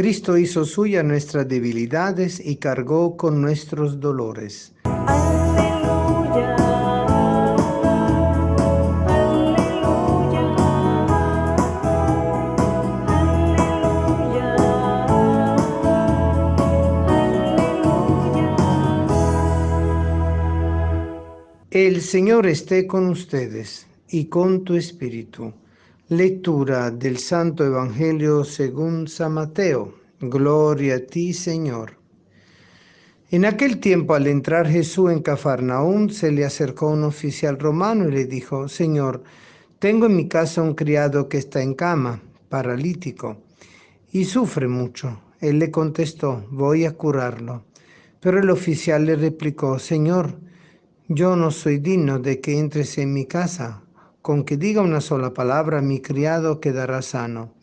Cristo hizo suya nuestras debilidades y cargó con nuestros dolores. Aleluya, aleluya, aleluya, aleluya. El Señor esté con ustedes y con tu espíritu. Lectura del Santo Evangelio según San Mateo. Gloria a ti, Señor. En aquel tiempo, al entrar Jesús en Cafarnaúm, se le acercó un oficial romano y le dijo: Señor, tengo en mi casa un criado que está en cama, paralítico, y sufre mucho. Él le contestó: voy a curarlo. Pero el oficial le replicó: Señor, yo no soy digno de que entres en mi casa. Con que diga una sola palabra, mi criado quedará sano.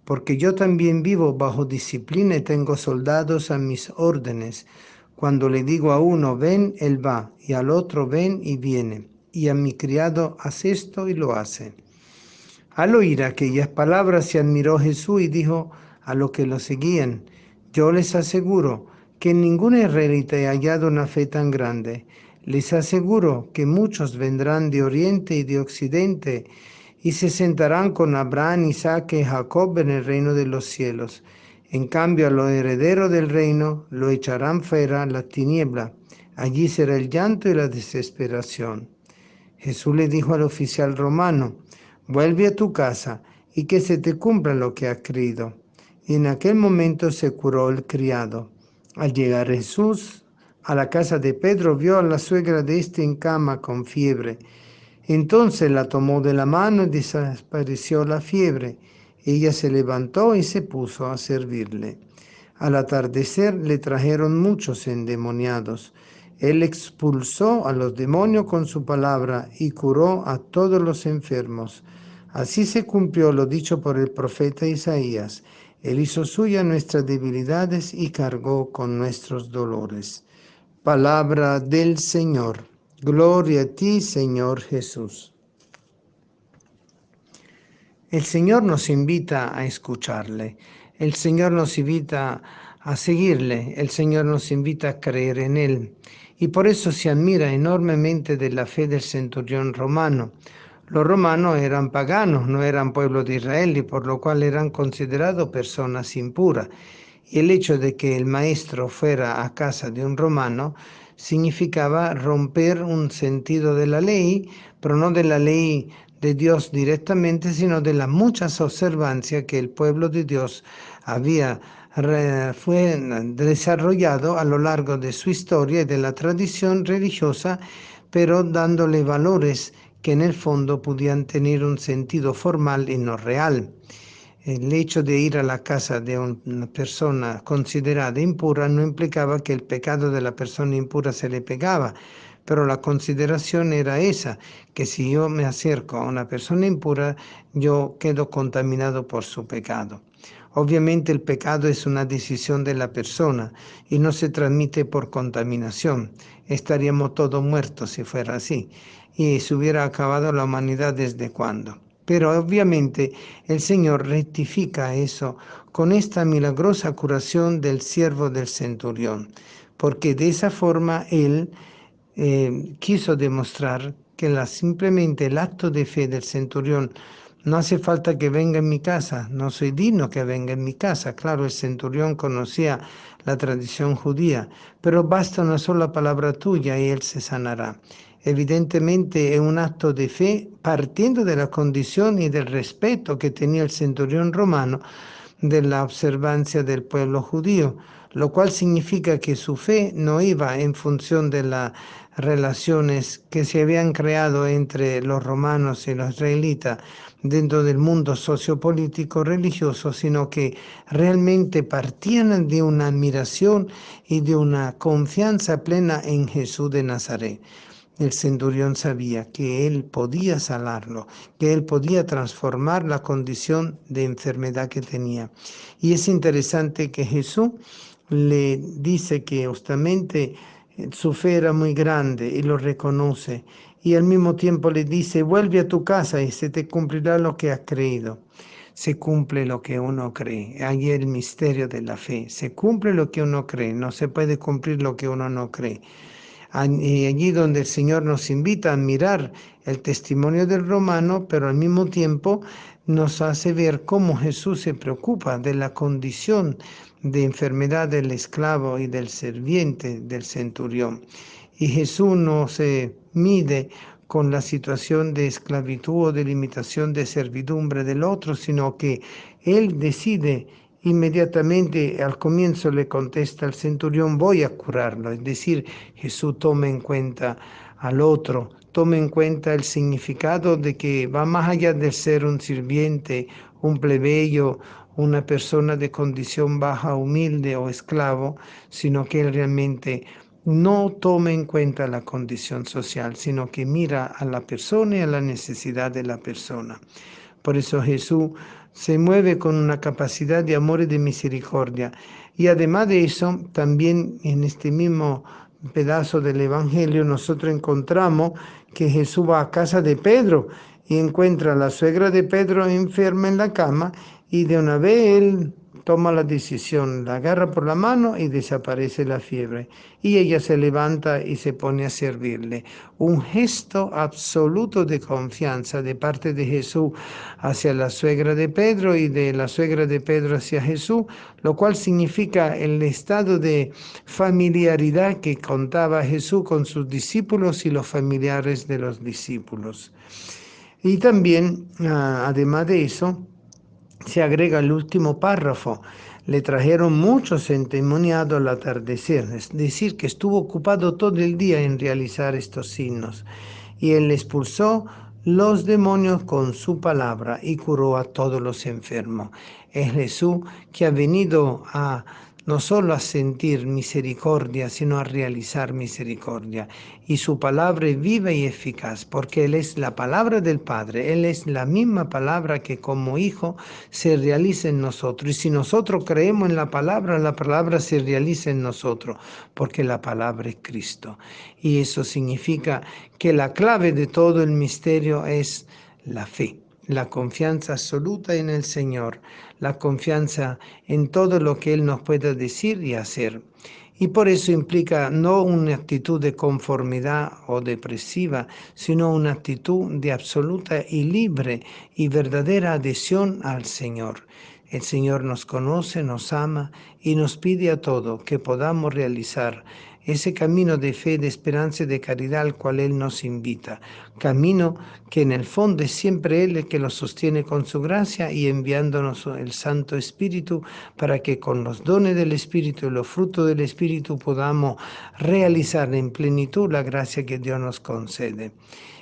Porque yo también vivo bajo disciplina y tengo soldados a mis órdenes. Cuando le digo a uno, ven, él va, y al otro, ven, y viene. Y a mi criado, haz esto, y lo hace. Al oír aquellas palabras, se admiró Jesús y dijo a los que lo seguían: yo les aseguro que en ningún israelita he hallado una fe tan grande. Les aseguro que muchos vendrán de oriente y de occidente y se sentarán con Abraham, Isaac y Jacob en el reino de los cielos. En cambio, a los herederos del reino lo echarán fuera la tiniebla. Allí será el llanto y la desesperación. Jesús le dijo al oficial romano: vuelve a tu casa y que se te cumpla lo que has creído. Y en aquel momento se curó el criado. Al llegar Jesús a la casa de Pedro, vio a la suegra de este en cama con fiebre. Entonces la tomó de la mano y desapareció la fiebre. Ella se levantó y se puso a servirle. Al atardecer le trajeron muchos endemoniados. Él expulsó a los demonios con su palabra y curó a todos los enfermos. Así se cumplió lo dicho por el profeta Isaías: Él hizo suya nuestras debilidades y cargó con nuestros dolores. Palabra del Señor. Gloria a ti, Señor Jesús. El Señor nos invita a escucharle. El Señor nos invita a seguirle. El Señor nos invita a creer en Él. Y por eso se admira enormemente de la fe del centurión romano. Los romanos eran paganos, no eran pueblo de Israel, y por lo cual eran considerados personas impuras. Y el hecho de que el maestro fuera a casa de un romano significaba romper un sentido de la ley, pero no de la ley de Dios directamente, sino de las muchas observancias que el pueblo de Dios fue desarrollado a lo largo de su historia y de la tradición religiosa, pero dándole valores que en el fondo podían tener un sentido formal y no real. El hecho de ir a la casa de una persona considerada impura no implicaba que el pecado de la persona impura se le pegaba, pero la consideración era esa, que si yo me acerco a una persona impura, yo quedo contaminado por su pecado. Obviamente el pecado es una decisión de la persona y no se transmite por contaminación. Estaríamos todos muertos si fuera así, y se hubiera acabado la humanidad desde cuándo. Pero obviamente el Señor rectifica eso con esta milagrosa curación del siervo del centurión, porque de esa forma Él quiso demostrar que simplemente el acto de fe del centurión: no hace falta que venga en mi casa, no soy digno que venga en mi casa. Claro, el centurión conocía la tradición judía, pero basta una sola palabra tuya y él se sanará. Evidentemente es un acto de fe partiendo de la condición y del respeto que tenía el centurión romano de la observancia del pueblo judío, lo cual significa que su fe no iba en función de las relaciones que se habían creado entre los romanos y los israelitas dentro del mundo sociopolítico religioso, sino que realmente partían de una admiración y de una confianza plena en Jesús de Nazaret. El centurión sabía que él podía sanarlo, que él podía transformar la condición de enfermedad que tenía. Y es interesante que Jesús le dice que justamente su fe era muy grande y lo reconoce. Y al mismo tiempo le dice: vuelve a tu casa y se te cumplirá lo que has creído. se cumple lo que uno cree. Ahí el misterio de la fe. Se cumple lo que uno cree, no se puede cumplir lo que uno no cree. Y allí donde el Señor nos invita a mirar el testimonio del romano, pero al mismo tiempo nos hace ver cómo Jesús se preocupa de la condición de enfermedad del esclavo y del serviente del centurión. Y Jesús no se mide con la situación de esclavitud o de limitación de servidumbre del otro, sino que Él decide inmediatamente. Al comienzo le contesta al centurión, voy a curarlo. Es decir, Jesús toma en cuenta al otro, toma en cuenta el significado de que va más allá de ser un sirviente, un plebeyo, una persona de condición baja, humilde o esclavo, sino que Él realmente no toma en cuenta la condición social, sino que mira a la persona y a la necesidad de la persona. Por eso Jesús se mueve con una capacidad de amor y de misericordia. Y además de eso, también en este mismo pedazo del Evangelio nosotros encontramos que Jesús va a casa de Pedro y encuentra a la suegra de Pedro enferma en la cama y de una vez él toma la decisión, la agarra por la mano y desaparece la fiebre. Y ella se levanta y se pone a servirle. Un gesto absoluto de confianza de parte de Jesús hacia la suegra de Pedro y de la suegra de Pedro hacia Jesús, lo cual significa el estado de familiaridad que contaba Jesús con sus discípulos y los familiares de los discípulos. Y también, además de eso, se agrega el último párrafo. Le trajeron muchos endemoniados al atardecer, es decir, que estuvo ocupado todo el día en realizar estos signos. Y él expulsó los demonios con su palabra y curó a todos los enfermos. Es Jesús que ha venido a no solo a sentir misericordia, sino a realizar misericordia. Y su palabra es viva y eficaz, porque Él es la palabra del Padre, Él es la misma palabra que como Hijo se realiza en nosotros. Y si nosotros creemos en la palabra se realiza en nosotros, porque la palabra es Cristo. Y eso significa que la clave de todo el misterio es la fe. La confianza absoluta en el Señor, la confianza en todo lo que Él nos pueda decir y hacer. Y por eso implica no una actitud de conformidad o depresiva, sino una actitud de absoluta y libre y verdadera adhesión al Señor. El Señor nos conoce, nos ama y nos pide a todos que podamos realizar ese camino de fe, de esperanza y de caridad al cual Él nos invita. Camino que en el fondo es siempre Él el que lo sostiene con su gracia y enviándonos el Santo Espíritu para que con los dones del Espíritu y los frutos del Espíritu podamos realizar en plenitud la gracia que Dios nos concede.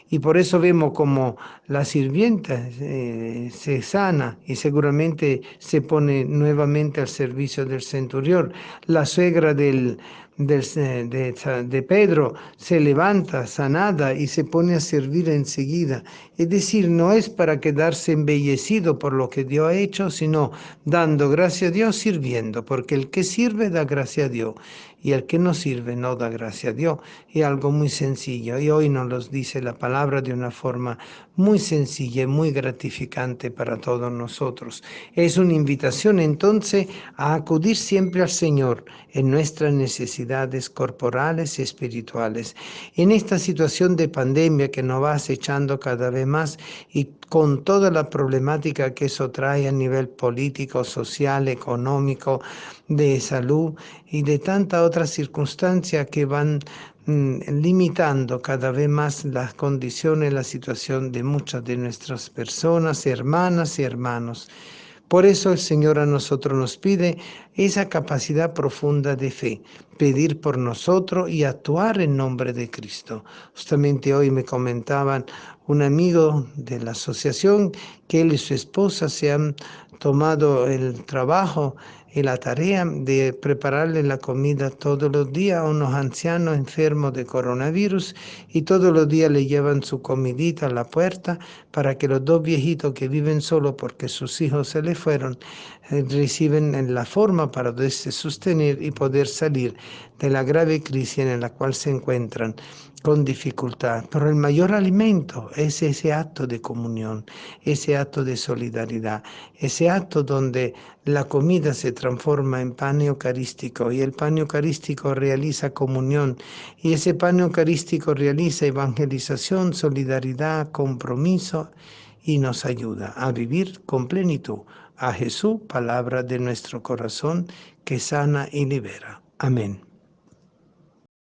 Y por eso vemos como la sirvienta se sana y seguramente se pone nuevamente al servicio del centurión. La suegra de Pedro se levanta sanada y se pone a servir enseguida. Es decir, no es para quedarse embellecido por lo que Dios ha hecho, sino dando gracia a Dios, sirviendo, porque el que sirve da gracia a Dios y el que no sirve no da gracia a Dios. Es algo muy sencillo y hoy nos lo dice la palabra de una forma muy sencilla y muy gratificante para todos nosotros. Es una invitación entonces a acudir siempre al Señor en nuestras necesidades corporales y espirituales. En esta situación de pandemia que nos va acechando cada vez más y con toda la problemática que eso trae a nivel político, social, económico, de salud y de tantas otras circunstancias que van limitando cada vez más las condiciones, la situación de muchas de nuestras personas, hermanas y hermanos. Por eso el Señor a nosotros nos pide esa capacidad profunda de fe, pedir por nosotros y actuar en nombre de Cristo. Justamente hoy me comentaban un amigo de la asociación que él y su esposa se han tomado el trabajo y la tarea de prepararle la comida todos los días a unos ancianos enfermos de coronavirus y todos los días le llevan su comidita a la puerta para que los dos viejitos que viven solos porque sus hijos se les fueron reciben en la forma para poderse sostener y poder salir de la grave crisis en la cual se encuentran con dificultad. Pero el mayor alimento es ese acto de comunión, ese acto de solidaridad, ese acto donde la comida se transforma en pan eucarístico y el pan eucarístico realiza comunión y ese pan eucarístico realiza evangelización, solidaridad, compromiso y nos ayuda a vivir con plenitud a Jesús, palabra de nuestro corazón que sana y libera. Amén.